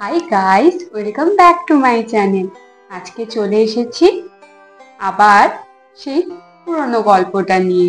Hi guys, welcome back to my channel. আজকে চলে এসেছি আবার সেই পুরনো গল্পটা নিয়ে।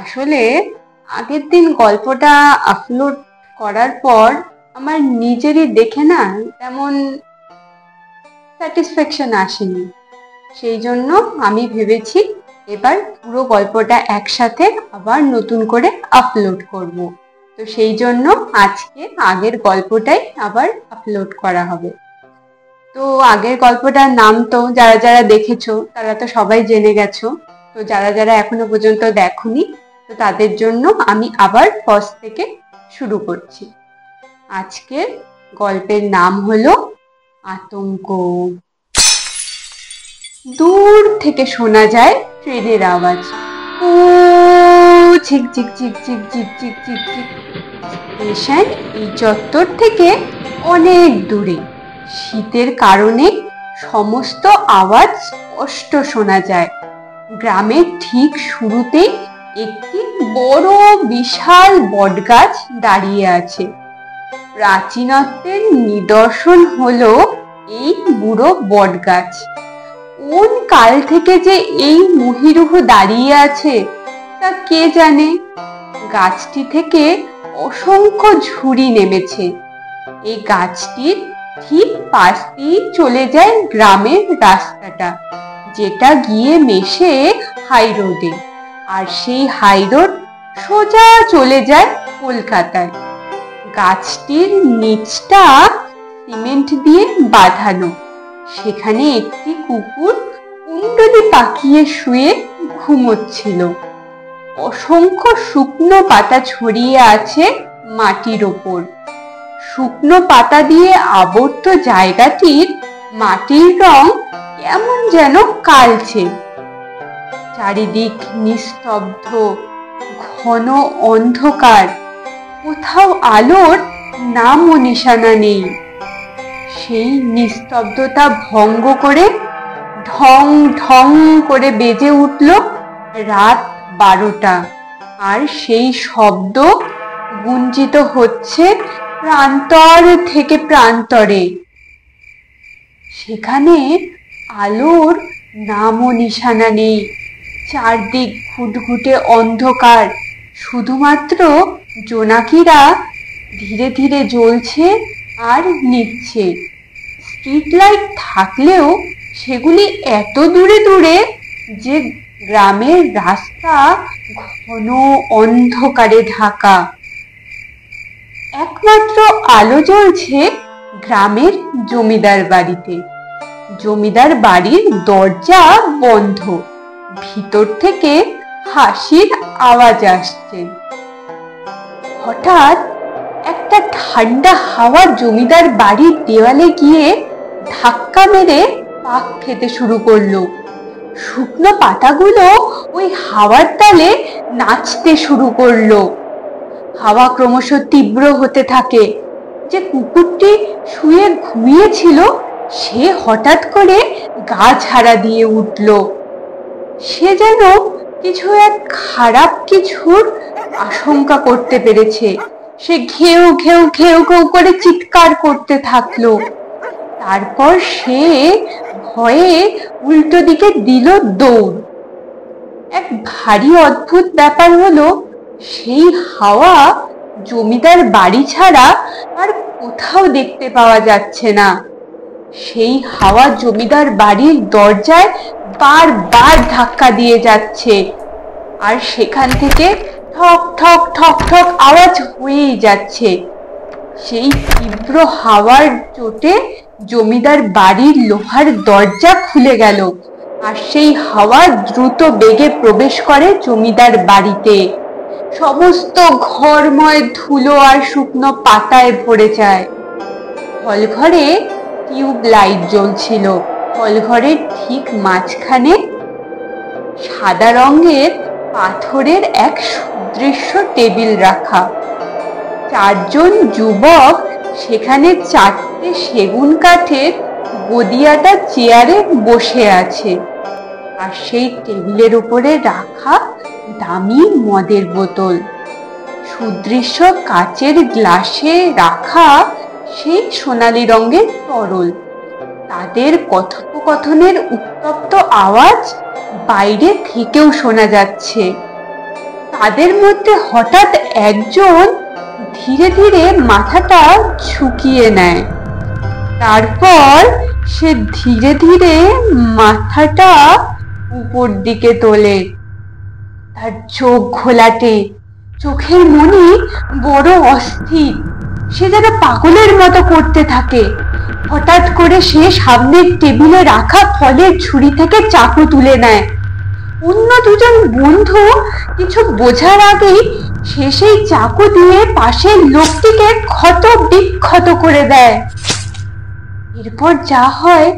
আসলে আগের দিন গল্পটা আপলোড করার পর আমার নিজেরই দেখে না তেমন স্যাটিসফ্যাকশন আসেনি। সেই জন্য আমি ভেবেছি এবার পুরো গল্পটা একসাথে আবার নতুন করে আপলোড করব। তো সেই জন্য আজকে আগের গল্পটাই আবার আপলোড করা হবে। তো আগের গল্পটার নাম তো যারা যারা দেখেছো তারা তো সবাই জেনে গেছো। তো যারা যারা এখনো পর্যন্ত দেখোনি, তো তাদের জন্য আমি আবার ফার্স্ট থেকে শুরু করছি। আজকের গল্পের নাম হলো আতঙ্ক। দূর থেকে শোনা যায় ট্রেনের আওয়াজ। ও ঝিক ঝিক ঝিক ঝিক ঝিক ঝিক ঝিক ঝিক। স্টেশন এই চত্বর থেকে অনেক দূরে। শীতের কারণে সমস্ত আওয়াজ স্পষ্ট শোনা যায়। গ্রামের ঠিক শুরুতেই একটি বড় বিশাল বটগাছ দাঁড়িয়ে আছে। প্রাচীনত্বের নিদর্শন হলো এই বুড়ো বটগাছ। কোন কাল থেকে যে এই মহিরুহ দাঁড়িয়ে আছে তা কে জানে। গাছটি থেকে অসংখ্য ঝুরি নেমেছে। এই গাছটির ঠিক পাশ দিয়ে চলে যায় গ্রামের রাস্তাটা, যেটা গিয়ে মেশে হাই রোডে। আর সেই হাই রোড সোজা চলে যায় কলকাতায়। গাছটির নিচটা সিমেন্ট দিয়ে বাঁধানো। সেখানে একটি কুকুর কুণ্ডলি পাকিয়ে শুয়ে ঘুমোচ্ছিল। অসংখ্য শুকনো পাতা ছড়িয়ে আছে মাটির ওপর। শুকনো পাতা দিয়ে আবর্ত জায়গাটির মাটির রং কেমন যেন কালচে। চারিদিক নিস্তব্ধ, ঘন অন্ধকার। কোথাও আলোর নামও নিশানা নেই। সেই নিস্তব্ধতা ভঙ্গ করে ঢং ঢং করে বেজে উঠল রাত 12টা। আর সেই শব্দ গুঞ্জিত হচ্ছে প্রান্তর থেকে প্রান্তরে। সেখানে আলোর নামও নিশানা নেই। চারদিক ঘুটঘুটে অন্ধকার। শুধুমাত্র জোনাকিরা ধীরে ধীরে জ্বলছে আর নিচ্ছে। স্ট্রিট লাইট থাকলেও সেগুলি এত দূরে দূরে যে গ্রামের রাস্তা ঘন অন্ধকারে ঢাকা। একমাত্র আলো জ্বলছে গ্রামের জমিদার বাড়িতে। জমিদার বাড়ির দরজা বন্ধ। ভিতর থেকে হাসির আওয়াজ আসছে। হঠাৎ একটা ঠান্ডা হাওয়া জমিদার বাড়ির দেওয়ালে গিয়ে ধাক্কা মেরে পাক খেতে শুরু করলো। শুকনো পাতাগুলো ওই হাওয়ার তালে নাচতে শুরু করলো। হাওয়া ক্রমশ তীব্র হতে থাকে। যে কুকুরটি শুয়ে ঘুমিয়েছিল সে হঠাৎ করে গা ঝাড়া দিয়ে উঠল। সে যেন কিছু এক খারাপ কিছুর আশঙ্কা করতে পেরেছে। সে ঘেউ ঘেউ ঘেউ ঘেউ করে চিৎকার করতে থাকলো। তারপর সে ভয়ে উল্টো দিকে দিল দৌড়। এক ভারী অদ্ভুত ব্যাপার হলো, সেই হাওয়া জমিদার বাড়ি ছাড়া আর কোথাও দেখতে পাওয়া যাচ্ছে না। সেই হাওয়া জমিদার বাড়ির দরজায় বারবার ধাক্কা দিয়ে যাচ্ছে। আর সেখান থেকে ঠক ঠক ঠক ঠক আওয়াজ হয়েই যাচ্ছে। সেই তীব্র হাওয়ার চোটে জমিদার বাড়ির লোহার দরজা খুলে গেল। আর সেই হাওয়া দ্রুত বেগে প্রবেশ করে জমিদার বাড়িতে। সমস্ত ঘরময় ধুলো আর শুকনো পাতায় ভরে যায়। হলঘরে টিউব লাইট জ্বলছিল। হলঘরের ঠিক মাঝখানে সাদা রঙের পাথরের এক সুদৃশ্য টেবিল রাখা। 4 জন যুবক সেখানে 4টে সেগুন কাঠের গদিয়াটা চেয়ারে বসে আছে। আর সেই টেবিলের উপরে রাখা দামি মদের বোতল। সুদৃশ্য কাচের গ্লাসে রাখা সেই সোনালী রঙের তরল। তাদের কথোপকথনের উত্তপ্ত আওয়াজ বাইরে থেকেও শোনা যাচ্ছে। তাদের মধ্যে হঠাৎ একজন ধীরে ধীরে মাথাটা ঝুঁকিয়ে নেয়। তারপর সে ধীরে ধীরে মাথাটা উপর দিকে তোলে। তার চোখ ঘোলাটে, চোখের মনি বড় অস্থির। সে যেন পাগলের মতো করতে থাকে। হঠাৎ করে সে সামনের টেবিলে রাখা ফলের ঝুড়ি থেকে চাকু তুলে নেয়। অন্য দুজন বন্ধু কিছু বোঝার আগেই সে সেই চাকু দিয়ে পাশের লোকটিকে ক্ষত বিক্ষত করে দেয়। এরপর যা হয়,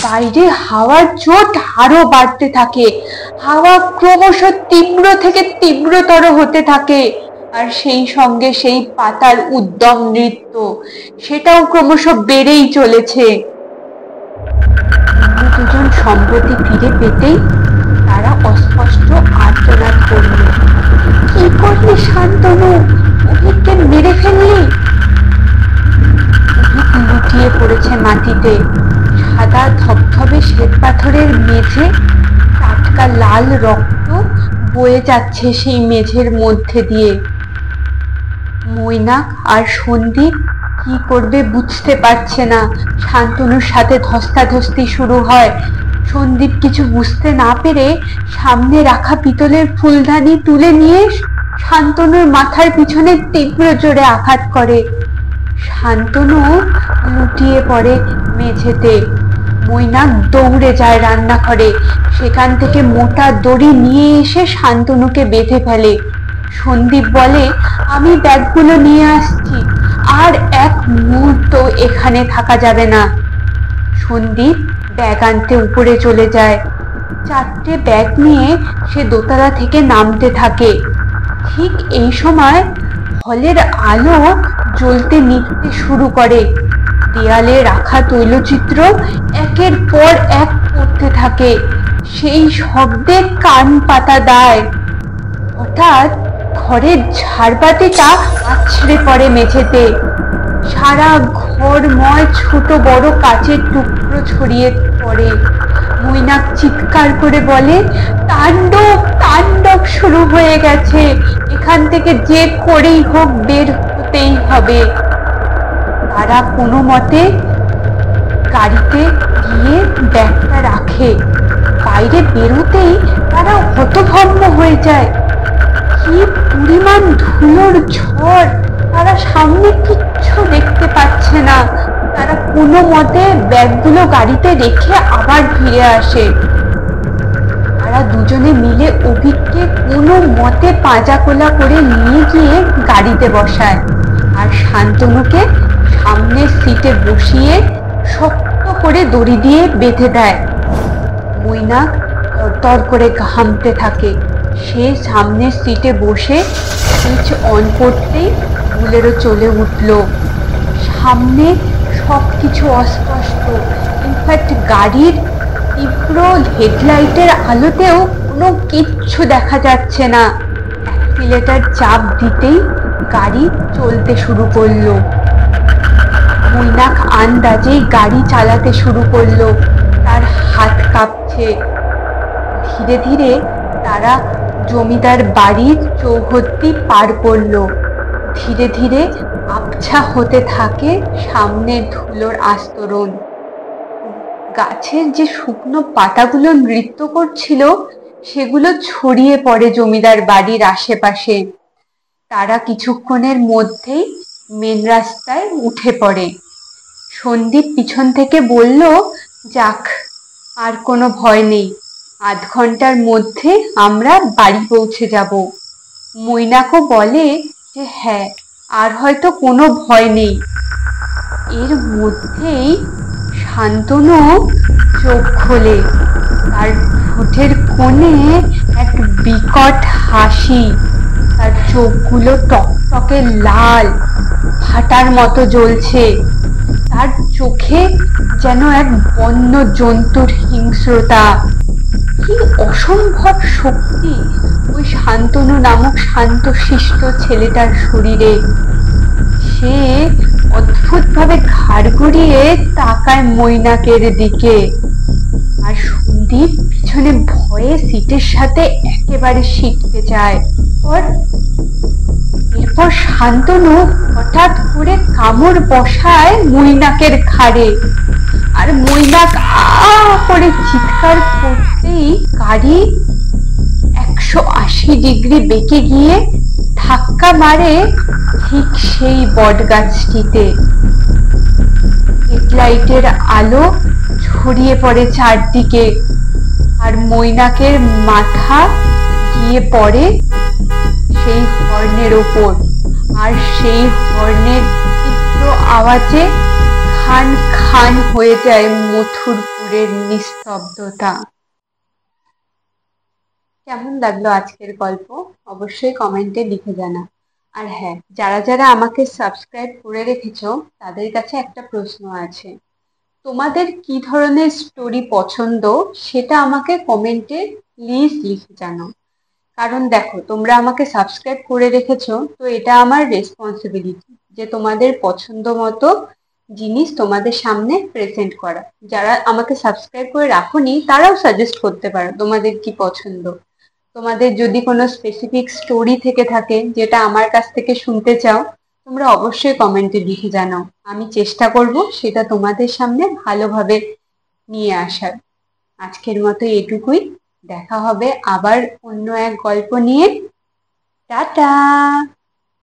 বাইরে হাওয়ার চোট আরো বাড়তে থাকে। হাওয়া ক্রমশ তীব্র থেকে তীব্রতর হতে থাকে, আর সেই সঙ্গে সেই পাতার উদ্যম নৃত্য সেটাও ক্রমশ বেড়েই চলেছে। দুজন সম্প্রতি ফিরে পেতেই তারা অস্পষ্ট আর্তনাদ করল। কি করলি শান্তনু? অভিককে মেরে ফেললি? অভিক লুটিয়ে পড়েছে মাটিতে। সাদা ধবধবে শ্বেত পাথরের মেঝে, টাটকা লাল রক্ত বয়ে যাচ্ছে সেই মেঝের মধ্যে দিয়ে। মৈনাক আর সন্দীপ কি করবে বুঝতে পারছে না। শান্তনুর সাথে ধস্তাধস্তি শুরু হয়। সন্দীপ কিছু বুঝতে না পেরে সামনে রাখা পিতলের ফুলদানি তুলে নিয়ে শান্তনুর মাথার পিছনে তীব্র জোরে আঘাত করে। শান্তনু লুটিয়ে পড়ে মেঝেতে। মৈনাক দৌড়ে যায় রান্নাঘরে। সেখান থেকে মোটা দড়ি নিয়ে এসে শান্তনুকে বেঁধে ফেলে। সন্দীপ বলে, আমি ব্যাগগুলো নিয়ে আসছি, আর এক মুহূর্ত এখানে থাকা যাবে না। সন্দীপ ব্যাগ আনতে উপরে চলে যায়। 4টে ব্যাগ নিয়ে সে দোতলা থেকে নামতে থাকে। ঠিক এই সময় হলের আলো জ্বলতে নিভতে শুরু করে। দেয়ালে রাখা তৈলচিত্র একের পর এক পড়তে থাকে। সেই শব্দে কান পাতা দেয়। হঠাৎ ঘরের ঝাড়বাতিটা আছড়ে পড়ে মেঝেতে। সারা ঘরময় ছোট বড় কাচের টুকরো ছড়িয়ে পড়ে। মৈনাক চিৎকার করে বলে, তাণ্ডব তাণ্ডব শুরু হয়ে গেছে, এখান থেকে যে করেই হোক বের হতেই হবে। তারা কোনো মতে গাড়িতে গিয়ে ব্যাগটা রাখে। বাইরে বেরোতেই তারা হতভম্ব হয়ে যায়। কি পরিমাণ ধুলোর ঝড়! তারা সামনে কিচ্ছু দেখতে পাচ্ছে না। তারা কোনো মতে ব্যাগগুলো গাড়িতে রেখে আবার ফিরে আসে। তারা দুজনে মিলে অভিককে কোনো মতে পাঁজাকোলা করে নিয়ে গিয়ে গাড়িতে বসায়, আর শান্তনুকে সামনের সিটে বসিয়ে শক্ত করে দড়ি দিয়ে বেঁধে দেয়। মৈনাক তরতর করে ঘামতে থাকে। সে সামনের সিটে বসে সুইচ অন করতেই বুলেরো চলে উঠল। সামনে সবকিছু অস্পষ্ট। ইনফ্যাক্ট গাড়ির তীব্র হেডলাইটের আলোতেও কোনো কিচ্ছু দেখা যাচ্ছে না। অ্যাক্সিলেটর চাপ দিতেই গাড়ি চলতে শুরু করলো। মৈনাক আন্দাজেই গাড়ি চালাতে শুরু করলো। তার হাত কাঁপছে। ধীরে ধীরে তারা জমিদার বাড়ির চৌহদ্দি পার করলো। ধীরে ধীরে আবছা হতে থাকে সামনে ধুলোর আস্তরণ। গাছের যে শুকনো পাতাগুলো নৃত্য করছিল সেগুলো ছড়িয়ে পড়ে জমিদার বাড়ির আশেপাশে। তারা কিছুক্ষণের মধ্যেই মেন রাস্তায় উঠে পড়ে। সন্দীপ পিছন থেকে বলল, যাক, আর কোনো ভয় নেই, আধ ঘন্টার মধ্যে আমরা বাড়ি পৌঁছে যাব। মৈনাকও বলে যে হ্যাঁ, আর হয়তো কোনো ভয় নেই। এর মধ্যেই শান্তনু চোখ খোলে। তার ঠোঁটের কোণে এক বিকট হাসি। তার চোখগুলো টকটকে লাল, ফাটার মতো জ্বলছে। তার চোখে যেন এক বন্য জন্তুর হিংস্রতা। কি অসম্ভব শক্তি ওই শান্তনু নামক শান্তশিষ্ট ছেলেটার শরীরে! সে অদ্ভুত ভাবে ঘাড় ঘুরিয়ে তাকায় মৈনাকের দিকে। আর সন্দীপ পিছনে ভয়ে সিটের সাথে একেবারে সিটকে যায়। এরপর শান্তনু হঠাৎ করে কামড় বসায় মৈনাকের ঘাড়ে। আর মৈনাক আ করে চিৎকার করতেই গাড়ি 180 ডিগ্রি বেঁকে গিয়ে ধাক্কা মারে ঠিক সেই বট গাছটিতে। হেডলাইটের আলো ছড়িয়ে পড়ে চারদিকে, আর মৈনাকের মাথা গিয়ে পড়ে সেই হর্নের ওপর। আর সেই হর্নের তীব্র আওয়াজে খান খান হয়ে যায় মথুরপুরের নিস্তব্ধতা। কেমন লাগলো আজকের গল্প অবশ্যই কমেন্টে লিখে জানা। আর হ্যাঁ, যারা যারা আমাকে সাবস্ক্রাইব করে রেখেছো তাদের কাছে একটা প্রশ্ন আছে, তোমাদের কি ধরনের স্টোরি পছন্দ সেটা আমাকে কমেন্টে প্লিজ লিখে জানাও। কারণ দেখো, তোমরা আমাকে সাবস্ক্রাইব করে রেখেছো, তো এটা আমার রেসপন্সিবিলিটি যে তোমাদের পছন্দ মতো জিনিস তোমাদের সামনে প্রেজেন্ট করা। যারা আমাকে সাবস্ক্রাইব করে রাখোনি তারাও সাজেস্ট করতে পারো তোমাদের কি পছন্দ। তোমাদের যদি কোনো স্পেসিফিক স্টোরি থেকে থাকে যেটা আমার কাছ থেকে শুনতে চাও, তোমরা অবশ্যই কমেন্টে লিখে জানাও। আমি চেষ্টা করব সেটা তোমাদের সামনে ভালোভাবে নিয়ে আসার। আজকের মতো এটুকুই, দেখা হবে আবার অন্য এক গল্প নিয়ে। টাটা।